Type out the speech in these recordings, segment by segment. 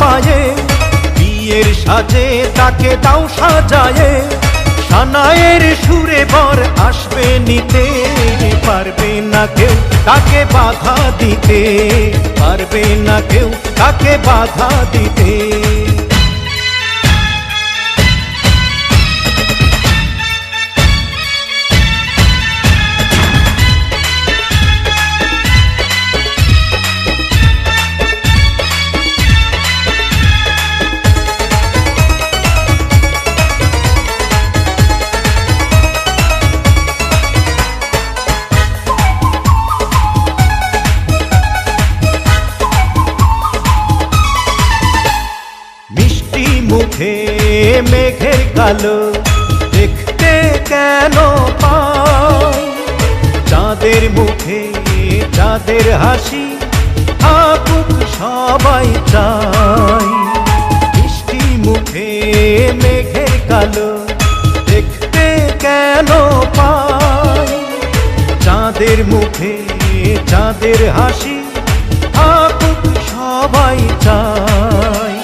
পায়ে, বিয়ের সাজে তাকে দাও সাজায়ে, সানায়ের সুরে বর আসবে নিতে, পারবে না কেউ তাকে বাধা দিতে, পারবে না কেউ তাকে বাধা দিতে। মুখে মেঘের কালো দেখতে কেন পাই, চাঁদের মুখে চাঁদের হাসি থাকুক সবাই চাই। মিষ্টি মুখে মেঘের কালো দেখতে কেন পাই, চাঁদের মুখে চাঁদের হাসি থাকুক সবাই চাই।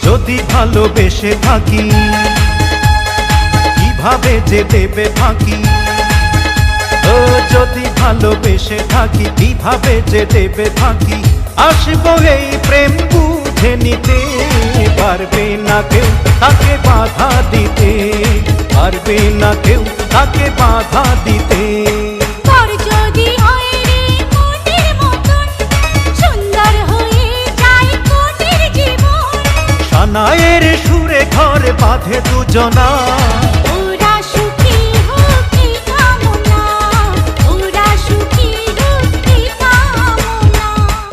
যদি ভালোবেসে থাকি কিভাবে যে দেবে ফাঁকি, ও যদি ভালোবেসে থাকি কিভাবে যে দেবে ফাঁকি, আসবো এই প্রেম বুঝে নিতে, পারবে না কেউ তাকে বাধা দিতে, পারবে না কেউ তাকে বাধা দিতে। সানায়ের সুরে ঘর বাঁধে দুজনা।